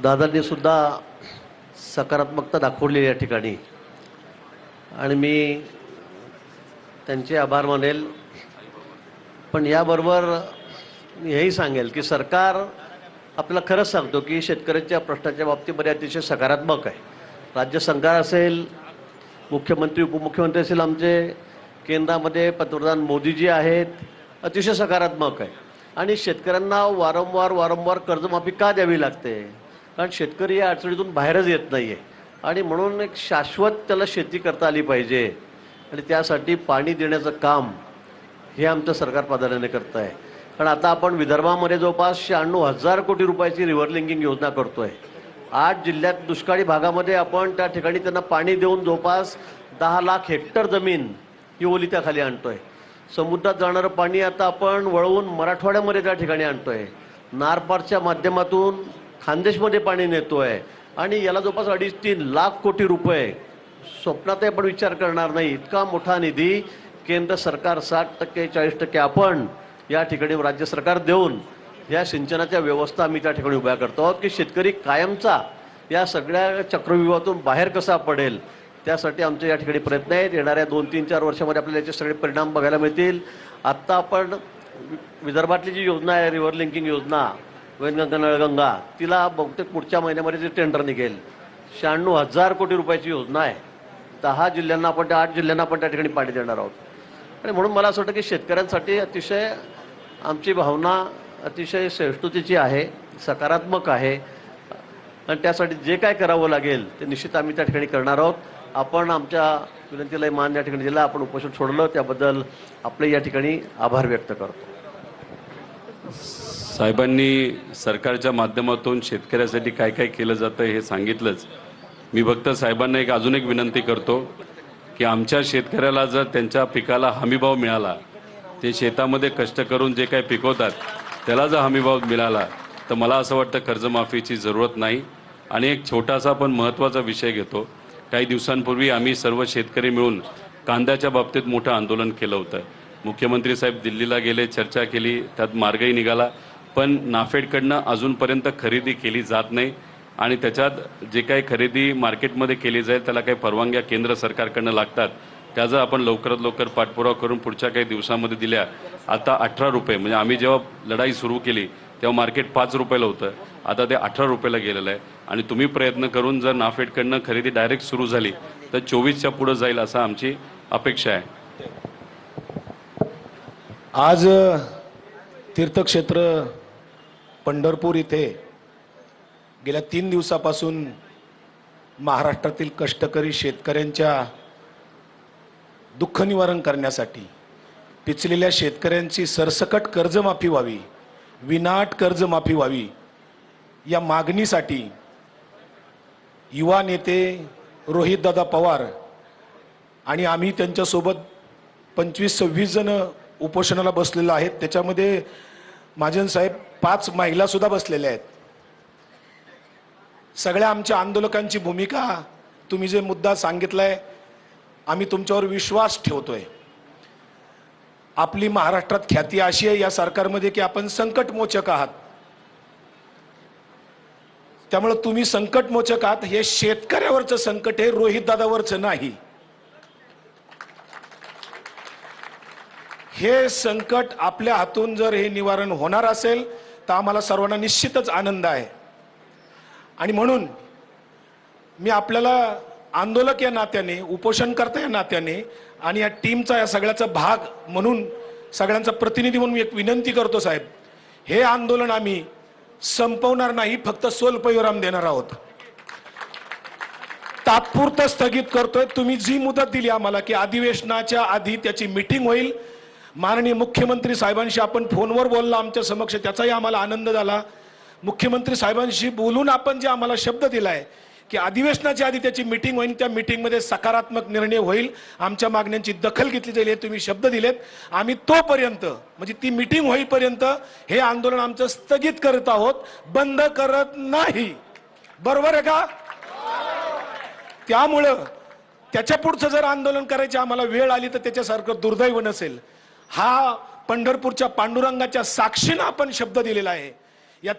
दादांनी सुद्धा सकारात्मकता दाखवली या ठिकाणी आणि मी त्यांचे आभार मानेल। पण याबरोबर मी हेही सांगेल की सरकार आपल्याला खरंच सांगतो की शेतकऱ्यांच्या प्रश्नाच्या बाबतीमध्ये अतिशय सकारात्मक आहे। राज्य सरकार असेल, मुख्यमंत्री उपमुख्यमंत्री असेल, आमचे केंद्रामध्ये पंतप्रधान मोदीजी आहेत, अतिशय सकारात्मक आहे। आणि शेतकऱ्यांना वारंवार कर्जमाफी का द्यावी लागते? कारण शेतकरी या अडचणीतून बाहेरच येत नाही आहे आणि म्हणून एक शाश्वत त्याला शेती करता आली पाहिजे आणि त्यासाठी पाणी देण्याचं काम हे आमचं सरकार प्राधान्याने करतं आहे। कारण आता आपण विदर्भामध्ये जवळपास 96,000 कोटी रुपयाची रिव्हर लिंकिंग योजना करतो आहे। 8 जिल्ह्यात दुष्काळी भागामध्ये आपण त्या ठिकाणी त्यांना पाणी देऊन जवळपास 10 लाख हेक्टर जमीन ही ओलिताखाली आणतो आहे। समुद्रात जाणारं पाणी आता आपण वळवून मराठवाड्यामध्ये त्या ठिकाणी आणतो आहे। नारपारच्या माध्यमातून खानदेशमध्ये पाणी नेतो आहे आणि याला जवळपास 2.5-3 लाख कोटी रुपये स्वप्नातही आपण विचार करणार नाही इतका मोठा निधी केंद्र सरकार 60% 40% आपण या ठिकाणी राज्य सरकार देऊन या सिंचनाच्या व्यवस्था आम्ही त्या ठिकाणी उभ्या करतो आहोत की शेतकरी कायमचा या सगळ्या चक्रव्यूहातून बाहेर कसा पडेल त्यासाठी आमचे या ठिकाणी प्रयत्न आहेत। येणाऱ्या 2-3-4 वर्षामध्ये आपल्याला याचे सगळे परिणाम बघायला मिळतील। आत्ता आपण विदर्भातली जी योजना आहे रिव्हर लिंकिंग योजना वैनगंगा नळगंगा तिला बहुतेक पुढच्या महिन्यामध्ये जे टेंडर निघेल 96,000 कोटी रुपयाची योजना आहे। 10 जिल्ह्यांना आपण 8 जिल्ह्यांना आपण त्या ठिकाणी पाणी देणार आहोत आणि म्हणून मला असं वाटतं की शेतकऱ्यांसाठी अतिशय आमची भावना अतिशय सहिष्णुतेची आहे, सकारात्मक आहे आणि त्यासाठी जे काय करावं लागेल ते निश्चित आम्ही त्या ठिकाणी करणार आहोत। आपण आमच्या विनंतीला मान या ठिकाणी दिला, आपण उपोषण सोडलं त्याबद्दल आपले या ठिकाणी आभार व्यक्त करतो। साहेबांनी सरकारच्या माध्यमातून शेतकऱ्यासाठी काय काय केलं जातं हे सांगितलंच। मी फक्त साहेबांना अजून एक विनंती करतो की आमच्या शेतकऱ्याला जर त्यांच्या पिकाला हमीभाव मिळाला, ते शेतामध्ये कष्ट करून जे काही पिकवतात त्याला जर हमीभाव मिळाला तर मला असं वाटतं कर्जमाफीची जरूरत नाही। आणि एक छोटासा पण महत्त्वाचा विषय घेतो। काही दिवसांपूर्वी आम्ही सर्व शेतकरी मिळून कांद्याच्या बाबतीत मोठं आंदोलन केलं होतं। मुख्यमंत्री साहेब दिल्लीला गेले, चर्चा केली, त्यात मार्गही निघाला, पण नाफेडकडनं अजूनपर्यंत खरेदी केली जात नाही आणि त्याच्यात जे काही खरेदी मार्केटमध्ये केली जाईल त्याला काही परवानग्या केंद्र सरकारकडनं लागतात। त्याचा आपण लवकरात लवकर पाठपुरावा करून पुढच्या काही दिवसांमध्ये दिल्या। आता 18 रुपये, म्हणजे आम्ही जेव्हा लढाई सुरू केली तेव्हा मार्केट 5 रुपयाला होतं, आता ते 18 रुपयाला गेलेलं आहे आणि तुम्ही प्रयत्न करून जर नाफेडकडनं खरेदी डायरेक्ट सुरू झाली तर 24च्या पुढे जाईल असं आमची अपेक्षा आहे। आज तीर्थक्षेत्र पंढरपूर इथे गेल्या 3 दिवसापासून महाराष्ट्रातील कष्टकरी शेतकऱ्यांच्या दुःख निवारण करण्यासाठी, पिचलेल्या शेतकऱ्यांची सरसकट कर्जमाफी व्हावी, विनाट कर्जमाफी व्हावी या मागणीसाठी युवा नेते रोहितदादा पवार आणि आम्ही त्यांच्यासोबत 25-26 जण उपोषणाला बसलेलो आहेत। त्याच्यामध्ये महाजन साहेब 5 महिला सुद्धा बसलेल्या आहेत। सगळ्या आमच्या आंदोलकांची भूमिका तुम्ही जे मुद्दा सांगितलाय, आम्ही तुमच्यावर विश्वास ठेवतोय। आपली महाराष्ट्रात ख्याती अशी आहे या सरकारमध्ये की आपण संकटमोचक आहात, त्यामुळे तुम्ही संकटमोचक आहात। हे शेतकऱ्यावरचं संकट आहे, रोहितदादावरचं नाही। हे संकट आपल्या हातून जर हे निवारण होणार असेल तर आम्हाला सर्वांना निश्चितच आनंद आहे आणि म्हणून मी आपल्याला आंदोलक या नात्याने, उपोषणकर्ता या नात्याने आणि या टीमचा या सगळ्याचा भाग म्हणून, सगळ्यांचा प्रतिनिधी म्हणून एक विनंती करतो साहेब, हे आंदोलन आम्ही संपवणार नाही, फक्त स्वल्पविराम देणार आहोत, तात्पुरतं स्थगित करतोय। तुम्ही जी मुदत दिली आम्हाला की अधिवेशनाच्या आधी त्याची मीटिंग होईल, माननीय मुख्यमंत्री साहेबांशी आपण फोनवर बोलला आमच्या समक्ष, त्याचाही आम्हाला आनंद झाला। मुख्यमंत्री साहेबांशी बोलून आपण जे आम्हाला शब्द दिलाय की अधिवेशनाच्या आधी त्याची मीटिंग होईल, त्या मीटिंगमध्ये सकारात्मक निर्णय होईल, आमच्या मागण्यांची दखल घेतली जाईल, हे तुम्ही शब्द दिलेत। आम्ही तोपर्यंत, म्हणजे ती मीटिंग होईपर्यंत हे आंदोलन आमचं स्थगित करत आहोत, बंद करत नाही। बरोबर आहे का? त्यामुळं त्याच्या पुढचं जर आंदोलन करायची आम्हाला वेळ आली तर त्याच्यासारखं दुर्दैव नसेल। हा पंढरपूरच्या पांडुरंगाच्या साक्षीने आपण शब्द दिलेला आहे। या